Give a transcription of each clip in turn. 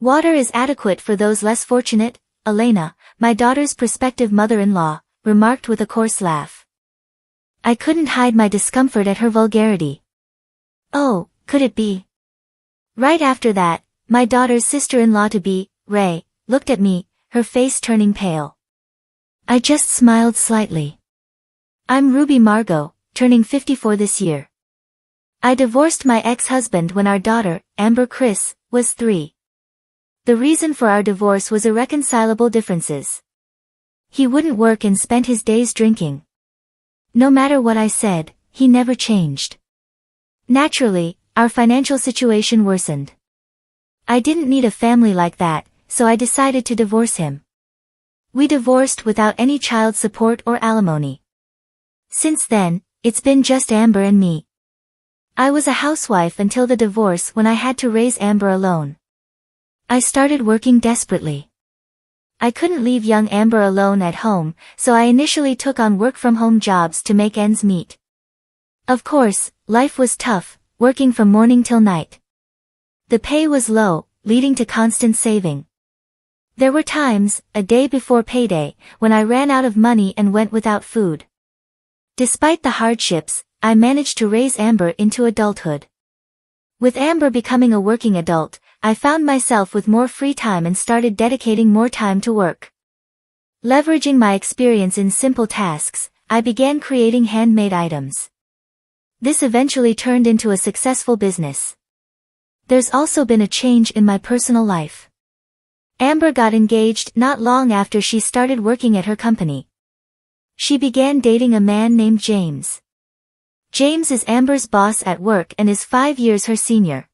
Water is adequate for those less fortunate, Elena, my daughter's prospective mother-in-law, remarked with a coarse laugh. I couldn't hide my discomfort at her vulgarity. Oh, could it be? Right after that, my daughter's sister-in-law-to-be, Ray, looked at me, her face turning pale. I just smiled slightly. I'm Ruby Margot, turning 54 this year. I divorced my ex-husband when our daughter, Amber Chris, was 3. The reason for our divorce was irreconcilable differences. He wouldn't work and spent his days drinking. No matter what I said, he never changed. Naturally, our financial situation worsened. I didn't need a family like that, so I decided to divorce him. We divorced without any child support or alimony. Since then, it's been just Amber and me. I was a housewife until the divorce when I had to raise Amber alone. I started working desperately. I couldn't leave young Amber alone at home, so I initially took on work-from-home jobs to make ends meet. Of course, life was tough, working from morning till night. The pay was low, leading to constant saving. There were times, a day before payday, when I ran out of money and went without food. Despite the hardships, I managed to raise Amber into adulthood. With Amber becoming a working adult, I found myself with more free time and started dedicating more time to work. Leveraging my experience in simple tasks, I began creating handmade items. This eventually turned into a successful business. There's also been a change in my personal life. Amber got engaged not long after she started working at her company. She began dating a man named James. James is Amber's boss at work and is 5 years her senior.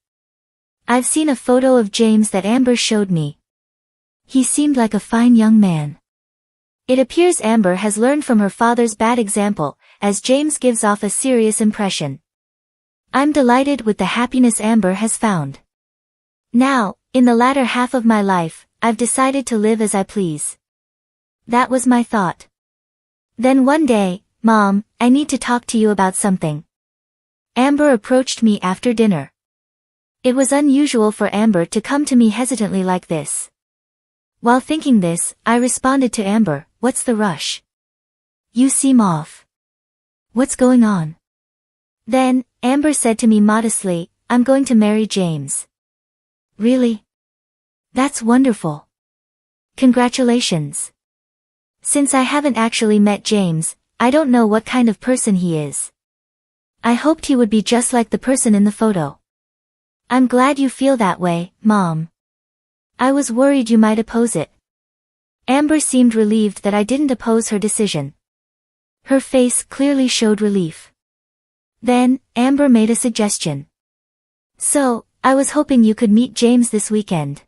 I've seen a photo of James that Amber showed me. He seemed like a fine young man. It appears Amber has learned from her father's bad example, as James gives off a serious impression. I'm delighted with the happiness Amber has found. Now, in the latter half of my life, I've decided to live as I please. That was my thought. Then one day, Mom, I need to talk to you about something. Amber approached me after dinner. It was unusual for Amber to come to me hesitantly like this. While thinking this, I responded to Amber, "What's the rush? You seem off. What's going on?" Then, Amber said to me modestly, "I'm going to marry James." Really? That's wonderful. Congratulations. Since I haven't actually met James, I don't know what kind of person he is. I hoped he would be just like the person in the photo. I'm glad you feel that way, Mom. I was worried you might oppose it. Amber seemed relieved that I didn't oppose her decision. Her face clearly showed relief. Then, Amber made a suggestion. So, I was hoping you could meet James this weekend.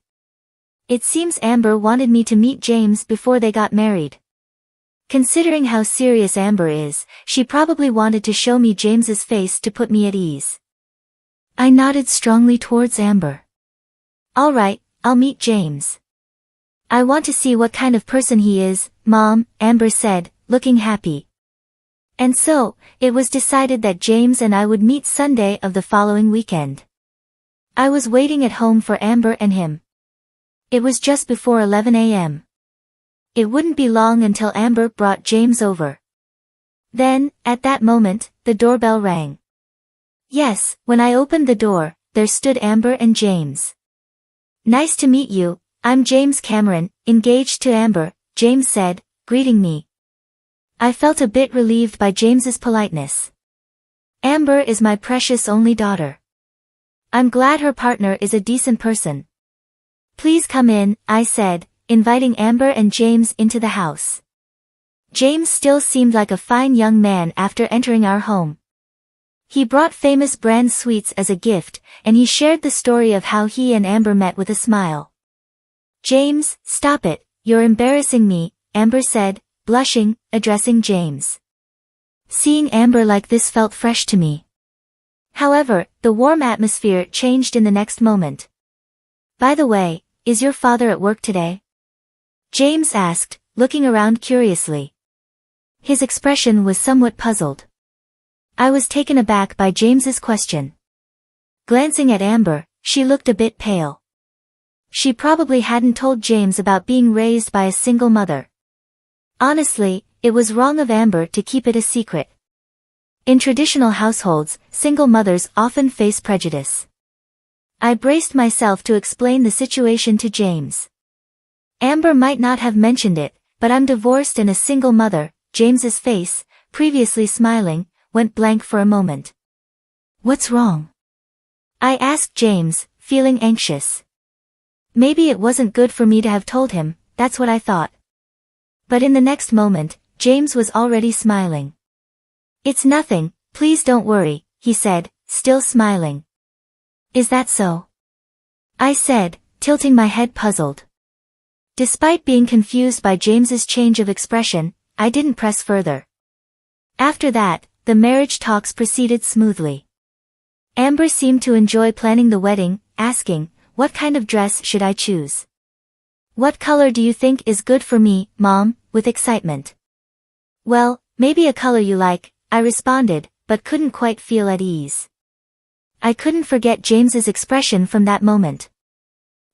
It seems Amber wanted me to meet James before they got married. Considering how serious Amber is, she probably wanted to show me James's face to put me at ease. I nodded strongly towards Amber. All right, I'll meet James. I want to see what kind of person he is, Mom, Amber said, looking happy. And so, it was decided that James and I would meet Sunday of the following weekend. I was waiting at home for Amber and him. It was just before 11 a.m. It wouldn't be long until Amber brought James over. Then, at that moment, the doorbell rang. Yes, when I opened the door, there stood Amber and James. Nice to meet you, I'm James Cameron, engaged to Amber, James said, greeting me. I felt a bit relieved by James's politeness. Amber is my precious only daughter. I'm glad her partner is a decent person. Please come in, I said, inviting Amber and James into the house. James still seemed like a fine young man after entering our home. He brought famous brand sweets as a gift, and he shared the story of how he and Amber met with a smile. James, stop it, you're embarrassing me, Amber said, blushing, addressing James. Seeing Amber like this felt fresh to me. However, the warm atmosphere changed in the next moment. By the way, is your father at work today? James asked, looking around curiously. His expression was somewhat puzzled. I was taken aback by James's question. Glancing at Amber, she looked a bit pale. She probably hadn't told James about being raised by a single mother. Honestly, it was wrong of Amber to keep it a secret. In traditional households, single mothers often face prejudice. I braced myself to explain the situation to James. Amber might not have mentioned it, but I'm divorced and a single mother. James's face, previously smiling, went blank for a moment. What's wrong? I asked James, feeling anxious. Maybe it wasn't good for me to have told him, that's what I thought. But in the next moment, James was already smiling. It's nothing, please don't worry, he said, still smiling. Is that so? I said, tilting my head puzzled. Despite being confused by James's change of expression, I didn't press further. After that, the marriage talks proceeded smoothly. Amber seemed to enjoy planning the wedding, asking, what kind of dress should I choose? What color do you think is good for me, Mom, with excitement? Well, maybe a color you like, I responded, but couldn't quite feel at ease. I couldn't forget James's expression from that moment.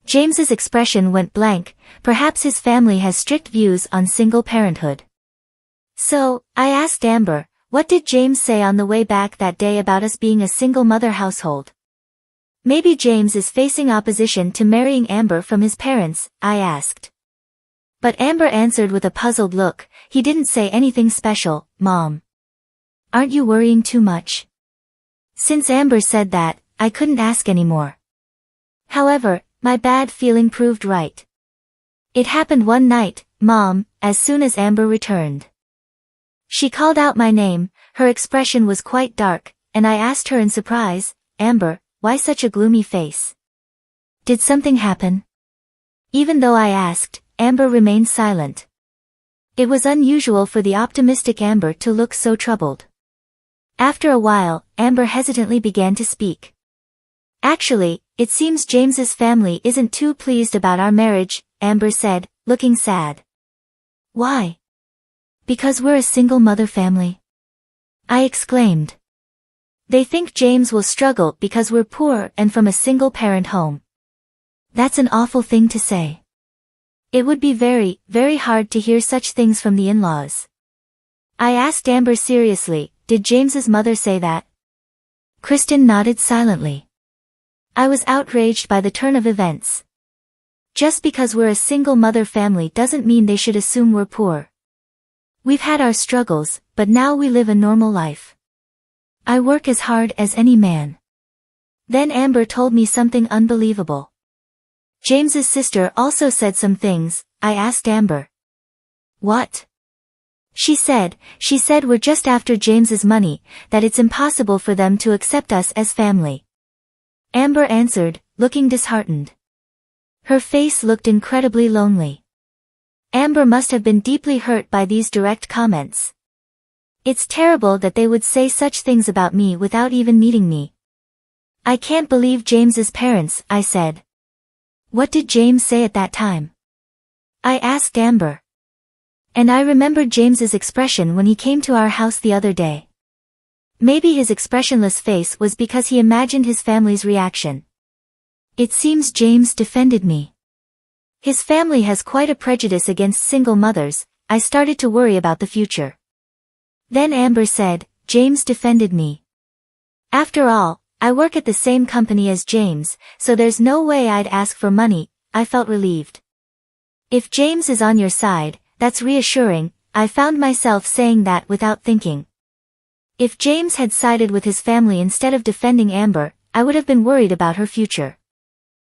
James's expression went blank, perhaps his family has strict views on single parenthood. So, I asked Amber, what did James say on the way back that day about us being a single mother household? Maybe James is facing opposition to marrying Amber from his parents, I asked. But Amber answered with a puzzled look, he didn't say anything special, Mom. Aren't you worrying too much? Since Amber said that, I couldn't ask anymore. However, my bad feeling proved right. It happened one night, Mom, as soon as Amber returned. She called out my name, her expression was quite dark, and I asked her in surprise, Amber, why such a gloomy face? Did something happen? Even though I asked, Amber remained silent. It was unusual for the optimistic Amber to look so troubled. After a while, Amber hesitantly began to speak. Actually, it seems James's family isn't too pleased about our marriage, Amber said, looking sad. Why? Because we're a single mother family? I exclaimed. They think James will struggle because we're poor and from a single parent home. That's an awful thing to say. It would be very, very hard to hear such things from the in-laws. I asked Amber seriously, did James's mother say that? Kristen nodded silently. I was outraged by the turn of events. Just because we're a single mother family doesn't mean they should assume we're poor. We've had our struggles, but now we live a normal life. I work as hard as any man. Then Amber told me something unbelievable. James's sister also said some things. I asked Amber. What? She said we're just after James's money, that it's impossible for them to accept us as family. Amber answered, looking disheartened. Her face looked incredibly lonely. Amber must have been deeply hurt by these direct comments. It's terrible that they would say such things about me without even meeting me. I can't believe James's parents, I said. What did James say at that time? I asked Amber. And I remembered James's expression when he came to our house the other day. Maybe his expressionless face was because he imagined his family's reaction. It seems James defended me. His family has quite a prejudice against single mothers. I started to worry about the future. Then Amber said, James defended me. After all, I work at the same company as James, so there's no way I'd ask for money. I felt relieved. If James is on your side, that's reassuring. I found myself saying that without thinking. If James had sided with his family instead of defending Amber, I would have been worried about her future.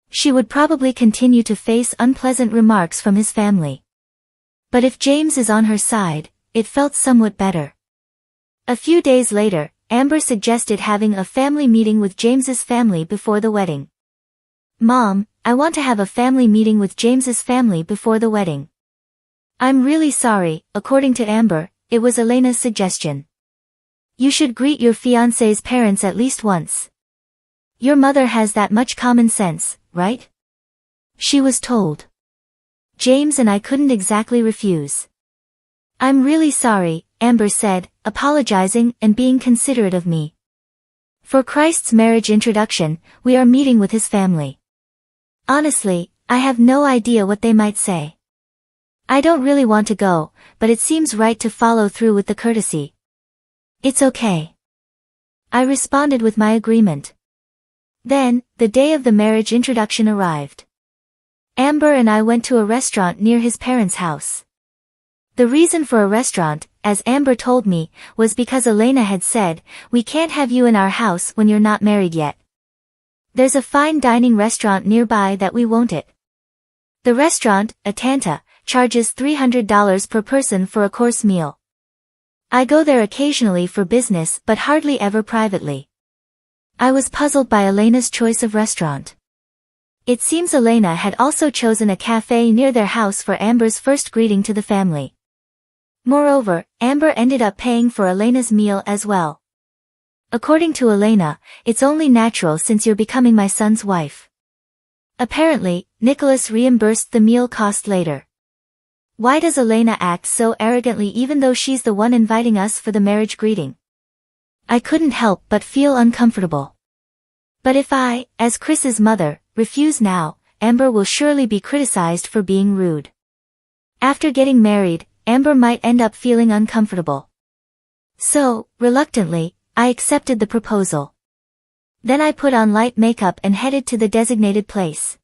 She would probably continue to face unpleasant remarks from his family. But if James is on her side, it felt somewhat better. A few days later, Amber suggested having a family meeting with James's family before the wedding. Mom, I want to have a family meeting with James's family before the wedding. I'm really sorry, according to Amber, it was Elena's suggestion. You should greet your fiancé's parents at least once. Your mother has that much common sense, right? She was told. James and I couldn't exactly refuse. I'm really sorry, Amber said, apologizing and being considerate of me. For Christ's marriage introduction, we are meeting with his family. Honestly, I have no idea what they might say. I don't really want to go, but it seems right to follow through with the courtesy. It's okay. I responded with my agreement. Then, the day of the marriage introduction arrived. Amber and I went to a restaurant near his parents' house. The reason for a restaurant, as Amber told me, was because Elena had said, "We can't have you in our house when you're not married yet. There's a fine dining restaurant nearby that we won't it." The restaurant, Aita, charges $300 per person for a course meal. I go there occasionally for business but hardly ever privately. I was puzzled by Elena's choice of restaurant. It seems Elena had also chosen a cafe near their house for Amber's first greeting to the family. Moreover, Amber ended up paying for Elena's meal as well. According to Elena, it's only natural since you're becoming my son's wife. Apparently, Nicholas reimbursed the meal cost later. Why does Elena act so arrogantly even though she's the one inviting us for the marriage greeting? I couldn't help but feel uncomfortable. But if I, as Chris's mother, refuse now, Amber will surely be criticized for being rude. After getting married, Amber might end up feeling uncomfortable. So, reluctantly, I accepted the proposal. Then I put on light makeup and headed to the designated place.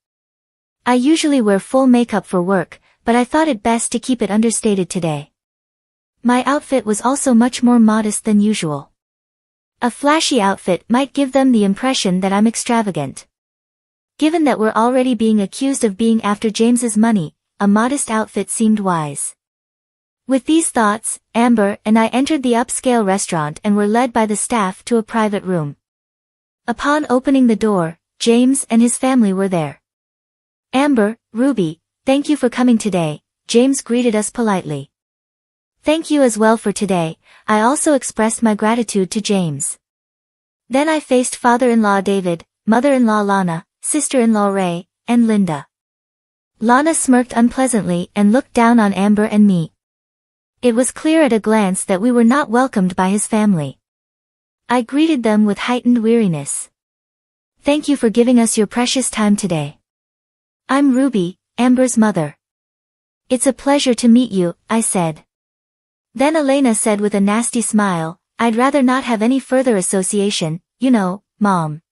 I usually wear full makeup for work, but I thought it best to keep it understated today. My outfit was also much more modest than usual. A flashy outfit might give them the impression that I'm extravagant. Given that we're already being accused of being after James's money, a modest outfit seemed wise. With these thoughts, Amber and I entered the upscale restaurant and were led by the staff to a private room. Upon opening the door, James and his family were there. "Amber, Ruby, thank you for coming today," James greeted us politely. "Thank you as well for today," I also expressed my gratitude to James. Then I faced father-in-law David, mother-in-law Lana, sister-in-law Ray, and Linda. Lana smirked unpleasantly and looked down on Amber and me. It was clear at a glance that we were not welcomed by his family. I greeted them with heightened weariness. "Thank you for giving us your precious time today. I'm Ruby, Amber's mother." "It's a pleasure to meet you," I said. Then Elena said with a nasty smile, "I'd rather not have any further association, you know, Mom."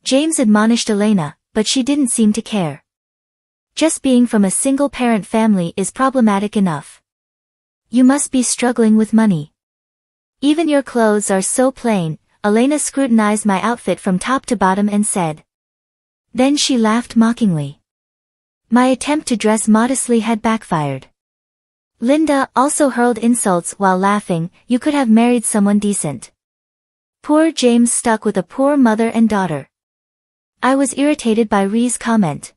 James admonished Elena, but she didn't seem to care. Just being from a single-parent family is problematic enough. You must be struggling with money. Even your clothes are so plain, Elena scrutinized my outfit from top to bottom and said. Then she laughed mockingly. My attempt to dress modestly had backfired. Linda also hurled insults while laughing, "You could have married someone decent." Poor James stuck with a poor mother and daughter. I was irritated by Ree's comment.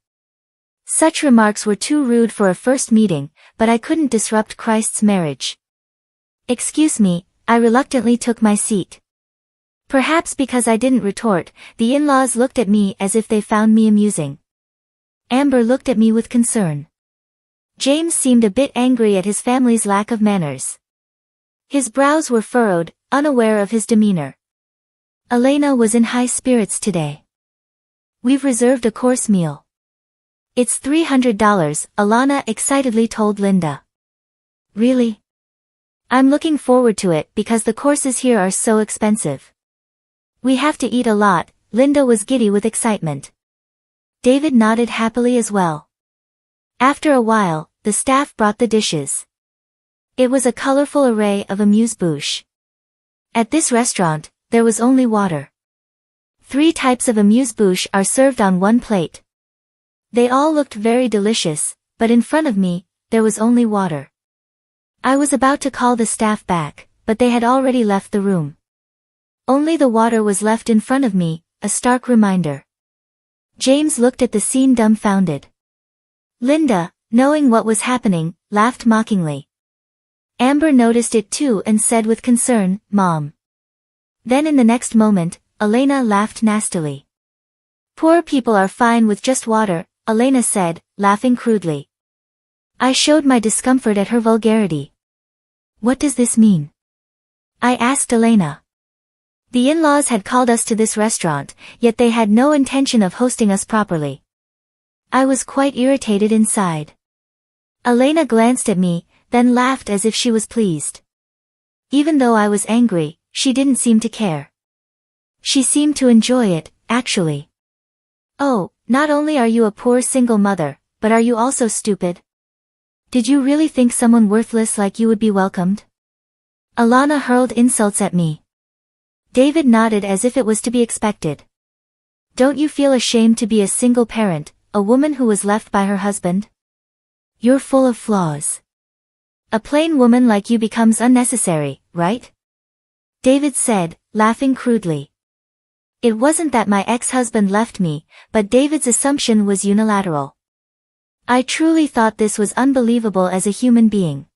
Such remarks were too rude for a first meeting, but I couldn't disrupt Christ's marriage. "Excuse me," I reluctantly took my seat. Perhaps because I didn't retort, the in-laws looked at me as if they found me amusing. Amber looked at me with concern. James seemed a bit angry at his family's lack of manners. His brows were furrowed, unaware of his demeanor. Elena was in high spirits today. "We've reserved a course meal. It's $300, Alana excitedly told Linda. "Really? I'm looking forward to it because the courses here are so expensive. We have to eat a lot," Linda was giddy with excitement. David nodded happily as well. After a while, the staff brought the dishes. It was a colorful array of amuse-bouche. At this restaurant, there was only water. 3 types of amuse-bouche are served on one plate. They all looked very delicious, but in front of me, there was only water. I was about to call the staff back, but they had already left the room. Only the water was left in front of me, a stark reminder. James looked at the scene dumbfounded. Linda, knowing what was happening, laughed mockingly. Amber noticed it too and said with concern, "Mom." Then in the next moment, Elena laughed nastily. "Poor people are fine with just water," Elena said, laughing crudely. I showed my discomfort at her vulgarity. "What does this mean?" I asked Elena. The in-laws had called us to this restaurant, yet they had no intention of hosting us properly. I was quite irritated inside. Elena glanced at me, then laughed as if she was pleased. Even though I was angry, she didn't seem to care. She seemed to enjoy it, actually. Oh, not only are you a poor single mother, but are you also stupid? Did you really think someone worthless like you would be welcomed? Alana hurled insults at me. David nodded as if it was to be expected. Don't you feel ashamed to be a single parent, a woman who was left by her husband? You're full of flaws. A plain woman like you becomes unnecessary, right? David said, laughing crudely. It wasn't that my ex-husband left me, but David's assumption was unilateral. I truly thought this was unbelievable as a human being.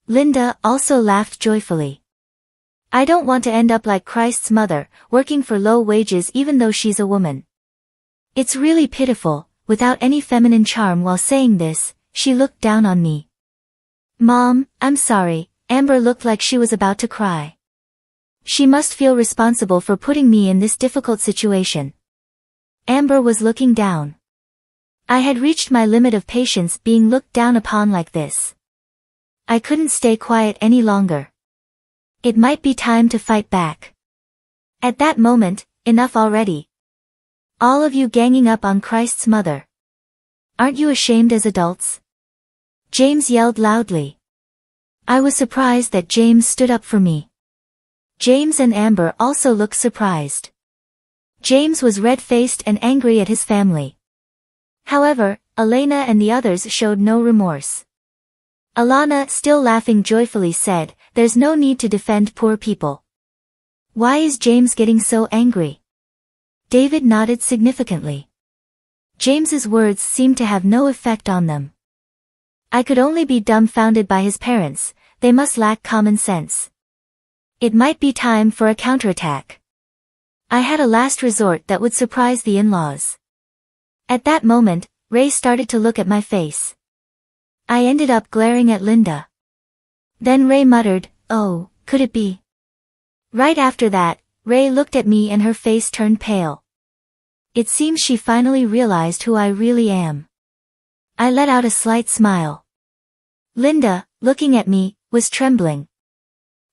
Linda also laughed joyfully. I don't want to end up like Christ's mother, working for low wages even though she's a woman. It's really pitiful. Without any feminine charm while saying this, she looked down on me. Mom, I'm sorry. Amber looked like she was about to cry. She must feel responsible for putting me in this difficult situation. Amber was looking down. I had reached my limit of patience being looked down upon like this. I couldn't stay quiet any longer. It might be time to fight back. At that moment, enough already. All of you ganging up on Christ's mother. Aren't you ashamed as adults? James yelled loudly. I was surprised that James stood up for me. James and Amber also looked surprised. James was red-faced and angry at his family. However, Elena and the others showed no remorse. Alana, still laughing joyfully, said, "There's no need to defend poor people." Why is James getting so angry? David nodded significantly. James's words seemed to have no effect on them. I could only be dumbfounded by his parents. They must lack common sense. It might be time for a counterattack. I had a last resort that would surprise the in-laws. At that moment, Ray started to look at my face. I ended up glaring at Linda. Then Ray muttered, "Oh, could it be?" Right after that, Ray looked at me and her face turned pale. It seems she finally realized who I really am. I let out a slight smile. Linda, looking at me, was trembling.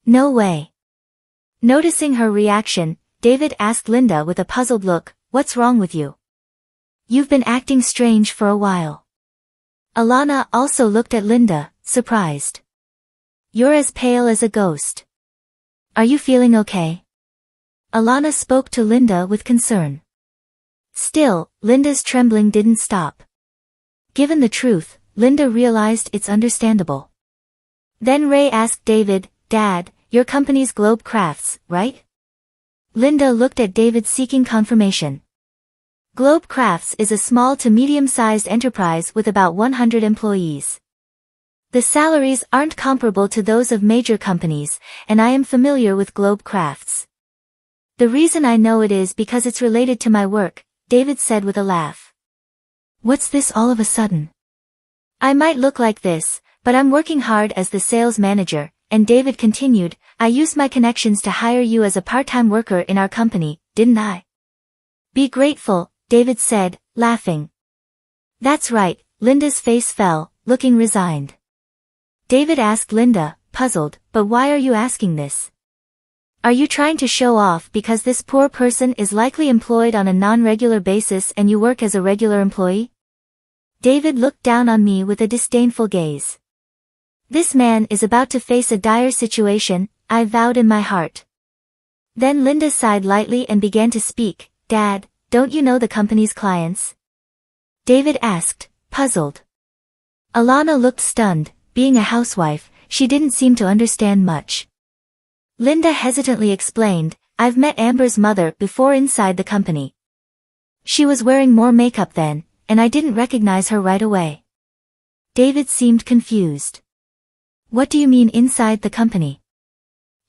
No way. Noticing her reaction, David asked Linda with a puzzled look, "What's wrong with you? You've been acting strange for a while." Alana also looked at Linda, surprised. "You're as pale as a ghost. Are you feeling okay?" Alana spoke to Linda with concern. Still, Linda's trembling didn't stop. Given the truth, Linda realized it's understandable. Then Ray asked David, "Dad, your company's Globe Crafts, right?" Linda looked at David seeking confirmation. Globe Crafts is a small to medium-sized enterprise with about 100 employees. The salaries aren't comparable to those of major companies, and I am familiar with Globe Crafts. The reason I know it is because it's related to my work, David said with a laugh. What's this all of a sudden? I might look like this, but I'm working hard as the sales manager, and David continued, I used my connections to hire you as a part-time worker in our company, didn't I? Be grateful, David said, laughing. That's right, Linda's face fell, looking resigned. David asked Linda, puzzled, but why are you asking this? Are you trying to show off because this poor person is likely employed on a non-regular basis and you work as a regular employee? David looked down on me with a disdainful gaze. This man is about to face a dire situation, I vowed in my heart. Then Linda sighed lightly and began to speak. Dad, don't you know the company's clients? David asked, puzzled. Alana looked stunned. Being a housewife, she didn't seem to understand much. Linda hesitantly explained, I've met Amber's mother before inside the company. She was wearing more makeup then, and I didn't recognize her right away. David seemed confused. What do you mean inside the company?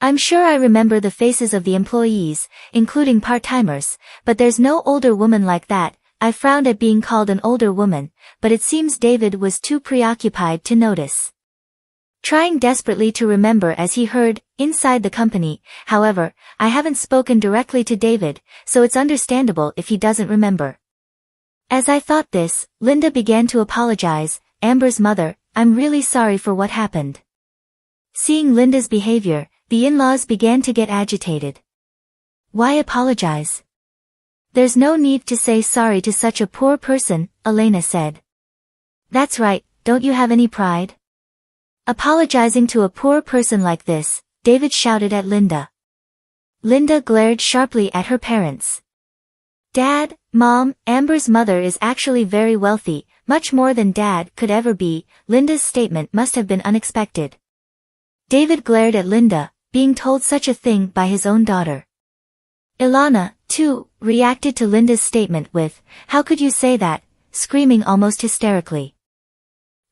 I'm sure I remember the faces of the employees, including part-timers, but there's no older woman like that. I frowned at being called an older woman, but it seems David was too preoccupied to notice. Trying desperately to remember as he heard, inside the company, however, I haven't spoken directly to David, so it's understandable if he doesn't remember. As I thought this, Linda began to apologize. Amber's mother, I'm really sorry for what happened. Seeing Linda's behavior, the in-laws began to get agitated. Why apologize? There's no need to say sorry to such a poor person, Elena said. That's right, don't you have any pride? Apologizing to a poor person like this, David shouted at Linda. Linda glared sharply at her parents. Dad, Mom, Amber's mother is actually very wealthy, much more than Dad could ever be. Linda's statement must have been unexpected. David glared at Linda, being told such a thing by his own daughter. Ilana, too, reacted to Linda's statement with, how could you say that, screaming almost hysterically.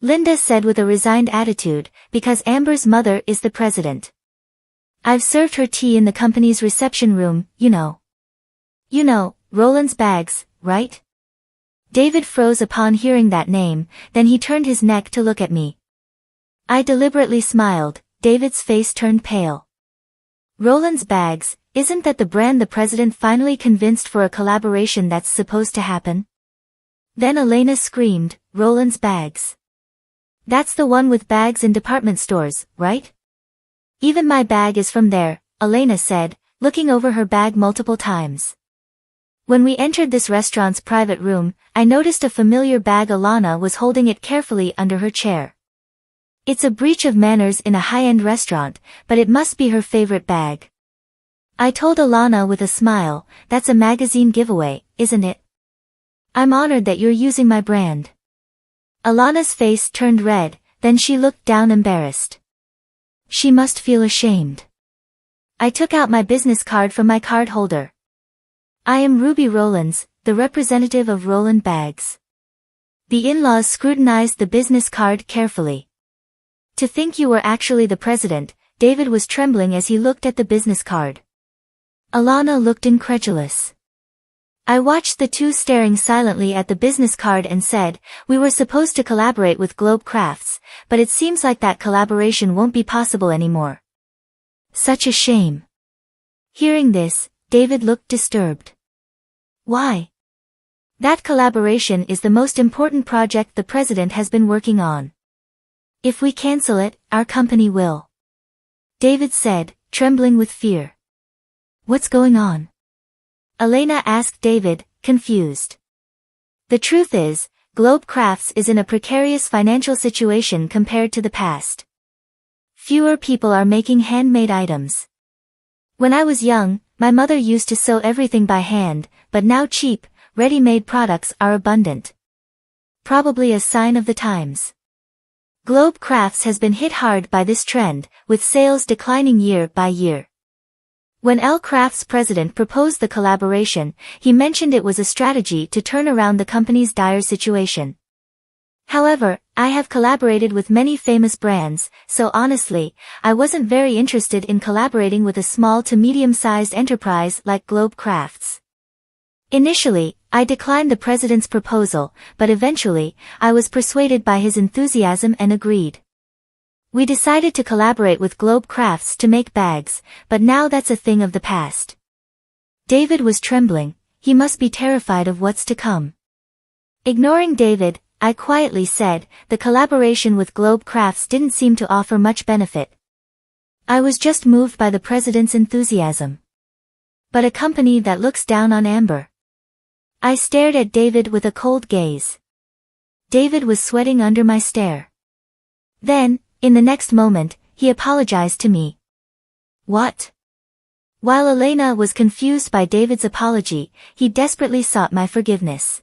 Linda said with a resigned attitude, because Amber's mother is the president. I've served her tea in the company's reception room, you know. You know, Roland's bags, right? David froze upon hearing that name, then he turned his neck to look at me. I deliberately smiled. David's face turned pale. Roland's bags, isn't that the brand the president finally convinced for a collaboration that's supposed to happen? Then Elena screamed, Roland's bags. That's the one with bags in department stores, right? Even my bag is from there, Elena said, looking over her bag multiple times. When we entered this restaurant's private room, I noticed a familiar bag. Ilana was holding it carefully under her chair. It's a breach of manners in a high-end restaurant, but it must be her favorite bag. I told Ilana with a smile, that's a magazine giveaway, isn't it? I'm honored that you're using my brand. Ilana's face turned red, then she looked down embarrassed. She must feel ashamed. I took out my business card from my card holder. I am Ruby Rollins, the representative of Roland Bags. The in-laws scrutinized the business card carefully. To think you were actually the president, David was trembling as he looked at the business card. Ilana looked incredulous. I watched the two staring silently at the business card and said, we were supposed to collaborate with Globe Crafts, but it seems like that collaboration won't be possible anymore. Such a shame. Hearing this, David looked disturbed. Why? That collaboration is the most important project the president has been working on. If we cancel it, our company will. David said, trembling with fear. What's going on? Elena asked David, confused. The truth is, Globe Crafts is in a precarious financial situation compared to the past. Fewer people are making handmade items. When I was young, my mother used to sew everything by hand, but now cheap, ready-made products are abundant. Probably a sign of the times. Globe Crafts has been hit hard by this trend, with sales declining year by year. When L Crafts' president proposed the collaboration, he mentioned it was a strategy to turn around the company's dire situation. However, I have collaborated with many famous brands, so honestly, I wasn't very interested in collaborating with a small to medium-sized enterprise like Globe Crafts. Initially, I declined the president's proposal, but eventually, I was persuaded by his enthusiasm and agreed. We decided to collaborate with Globe Crafts to make bags, but now that's a thing of the past. David was trembling. He must be terrified of what's to come. Ignoring David, I quietly said, the collaboration with Globe Crafts didn't seem to offer much benefit. I was just moved by the president's enthusiasm. But a company that looks down on Amber. I stared at David with a cold gaze. David was sweating under my stare. Then, in the next moment, he apologized to me. What? While Elena was confused by David's apology, he desperately sought my forgiveness.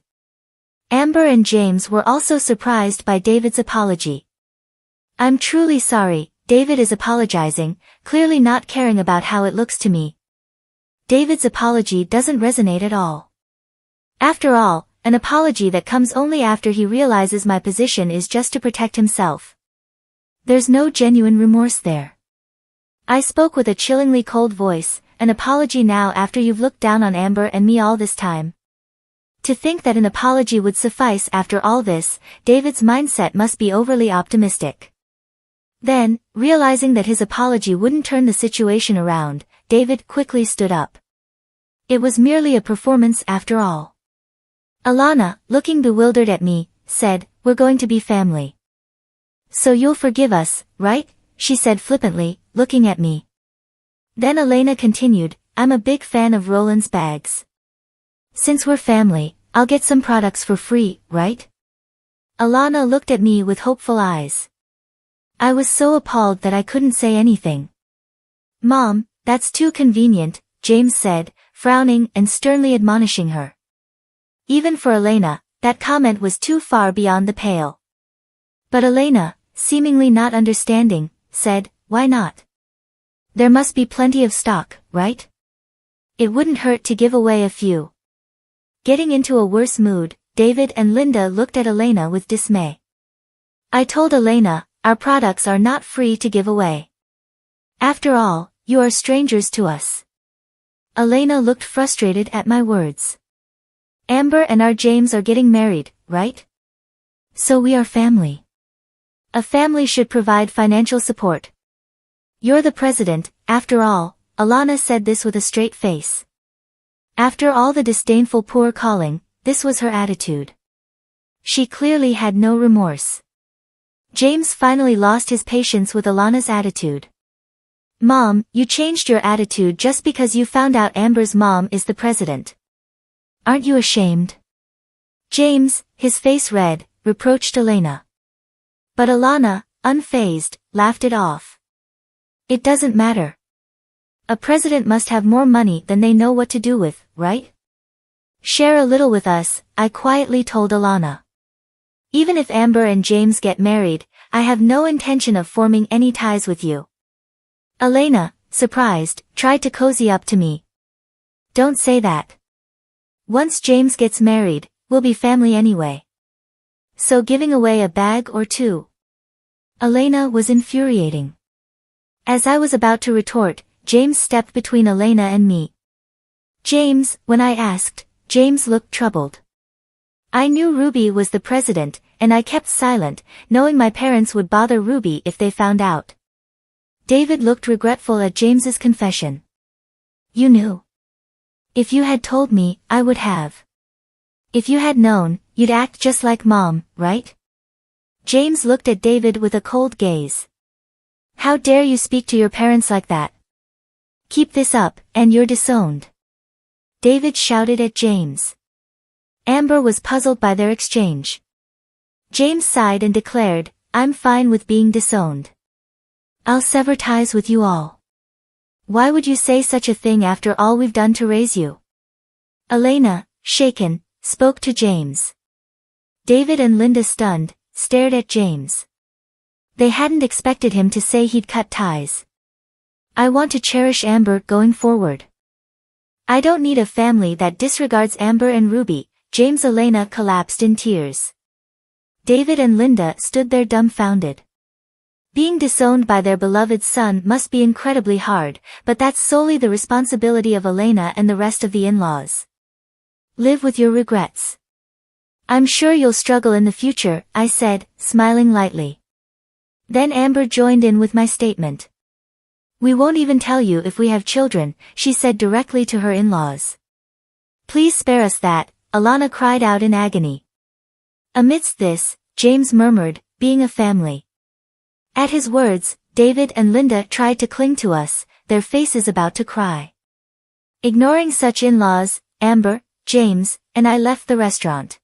Amber and James were also surprised by David's apology. I'm truly sorry, David is apologizing, clearly not caring about how it looks to me. David's apology doesn't resonate at all. After all, an apology that comes only after he realizes my position is just to protect himself. There's no genuine remorse there. I spoke with a chillingly cold voice, an apology now after you've looked down on Amber and me all this time. To think that an apology would suffice after all this, David's mindset must be overly optimistic. Then, realizing that his apology wouldn't turn the situation around, David quickly stood up. It was merely a performance after all. Alana, looking bewildered at me, said, "We're going to be family. So you'll forgive us, right?" she said flippantly, looking at me. Then Elena continued, "I'm a big fan of Roland's bags. Since we're family, I'll get some products for free, right?" Alana looked at me with hopeful eyes. I was so appalled that I couldn't say anything. "Mom, that's too convenient," James said, frowning and sternly admonishing her. Even for Elena, that comment was too far beyond the pale. But Elena, seemingly not understanding, said, "Why not? There must be plenty of stock, right? It wouldn't hurt to give away a few." Getting into a worse mood, David and Linda looked at Elena with dismay. I told Elena, "Our products are not free to give away. After all, you are strangers to us." Elena looked frustrated at my words. "Amber and our James are getting married, right? So we are family. A family should provide financial support. You're the president, after all." Alana said this with a straight face. After all the disdainful poor calling, this was her attitude. She clearly had no remorse. James finally lost his patience with Alana's attitude. "Mom, you changed your attitude just because you found out Amber's mom is the president. Aren't you ashamed?" James, his face red, reproached Elena. But Alana, unfazed, laughed it off. "It doesn't matter. A president must have more money than they know what to do with, right? Share a little with us," I quietly told Alana. "Even if Amber and James get married, I have no intention of forming any ties with you." Elena, surprised, tried to cozy up to me. "Don't say that. Once James gets married, we'll be family anyway. So giving away a bag or two?" Elena was infuriating. As I was about to retort, James stepped between Elena and me. "James," when I asked, James looked troubled. I knew Ruby was the president, and I kept silent, knowing my parents would bother Ruby if they found out. David looked regretful at James's confession. "You knew. If you had told me, I would have. If you had known, you'd act just like Mom, right?" James looked at David with a cold gaze. "How dare you speak to your parents like that? Keep this up, and you're disowned." David shouted at James. Amber was puzzled by their exchange. James sighed and declared, "I'm fine with being disowned. I'll sever ties with you all." "Why would you say such a thing after all we've done to raise you?" Elena, shaken, spoke to James. David and Linda, stunned, stared at James. They hadn't expected him to say he'd cut ties. "I want to cherish Amber going forward. I don't need a family that disregards Amber and Ruby." James. Elena collapsed in tears. David and Linda stood there dumbfounded. Being disowned by their beloved son must be incredibly hard, but that's solely the responsibility of Elena and the rest of the in-laws. Live with your regrets. "I'm sure you'll struggle in the future," I said, smiling lightly. Then Amber joined in with my statement. "We won't even tell you if we have children," she said directly to her in-laws. "Please spare us that," Alana cried out in agony. Amidst this, James murmured, "Being a family." At his words, David and Linda tried to cling to us, their faces about to cry. Ignoring such in-laws, Amber, James, and I left the restaurant.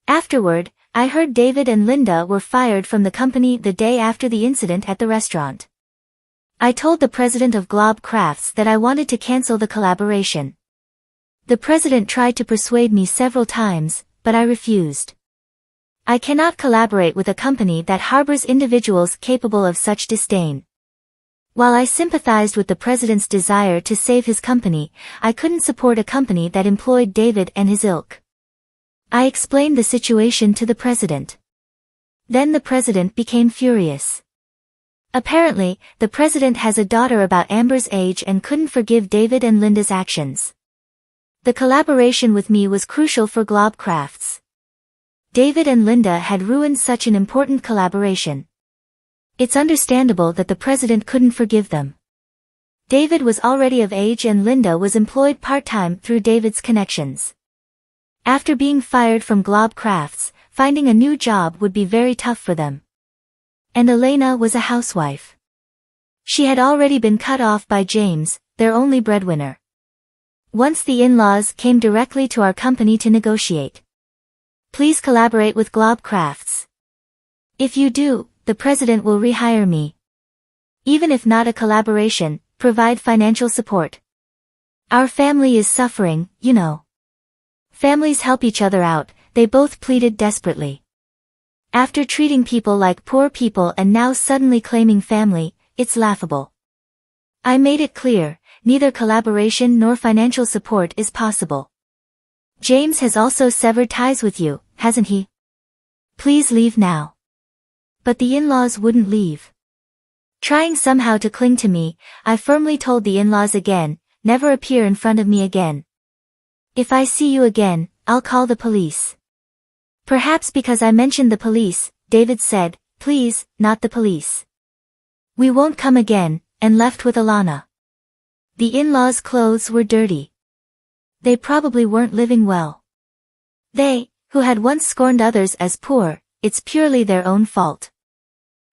Afterward, I heard David and Linda were fired from the company the day after the incident at the restaurant. I told the president of Glob Crafts that I wanted to cancel the collaboration. The president tried to persuade me several times, but I refused. I cannot collaborate with a company that harbors individuals capable of such disdain. While I sympathized with the president's desire to save his company, I couldn't support a company that employed David and his ilk. I explained the situation to the president. Then the president became furious. Apparently, the president has a daughter about Amber's age and couldn't forgive David and Linda's actions. The collaboration with me was crucial for Glob Crafts. David and Linda had ruined such an important collaboration. It's understandable that the president couldn't forgive them. David was already of age and Linda was employed part-time through David's connections. After being fired from Glob Crafts, finding a new job would be very tough for them. And Elena was a housewife. She had already been cut off by James, their only breadwinner. Once the in-laws came directly to our company to negotiate. Please collaborate with Glob Crafts. If you do, the president will rehire me. Even if not a collaboration, provide financial support. Our family is suffering, you know. Families help each other out, they both pleaded desperately. After treating people like poor people and now suddenly claiming family, it's laughable. I made it clear, neither collaboration nor financial support is possible. James has also severed ties with you, hasn't he? Please leave now. But the in-laws wouldn't leave. Trying somehow to cling to me, I firmly told the in-laws again, never appear in front of me again. If I see you again, I'll call the police. Perhaps because I mentioned the police, David said, please, not the police. We won't come again, and left with Alana. The in-laws' clothes were dirty. They probably weren't living well. They, who had once scorned others as poor, it's purely their own fault.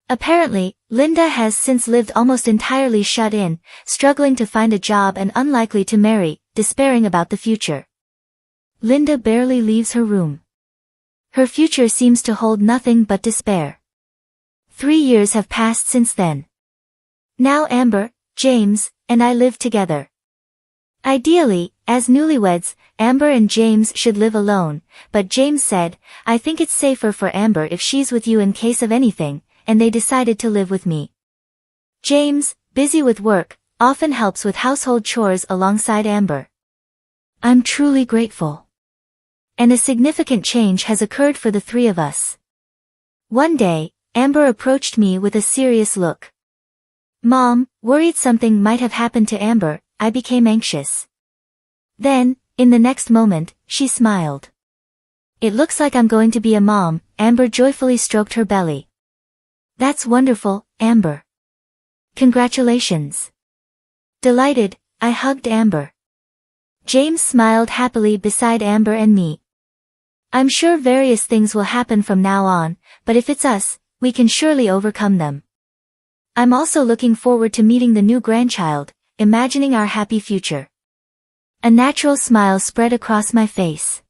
Apparently, Linda has since lived almost entirely shut in, struggling to find a job and unlikely to marry, despairing about the future. Linda barely leaves her room. Her future seems to hold nothing but despair. 3 years have passed since then. Now Amber, James, and I live together. Ideally, as newlyweds, Amber and James should live alone, but James said, I think it's safer for Amber if she's with you in case of anything, and they decided to live with me. James, busy with work, often helps with household chores alongside Amber. I'm truly grateful. And a significant change has occurred for the three of us. One day, Amber approached me with a serious look. Mom, worried something might have happened to Amber, I became anxious. Then, in the next moment, she smiled. It looks like I'm going to be a mom, Amber joyfully stroked her belly. That's wonderful, Amber. Congratulations. Delighted, I hugged Amber. James smiled happily beside Amber and me. I'm sure various things will happen from now on, but if it's us, we can surely overcome them. I'm also looking forward to meeting the new grandchild, imagining our happy future. A natural smile spread across my face.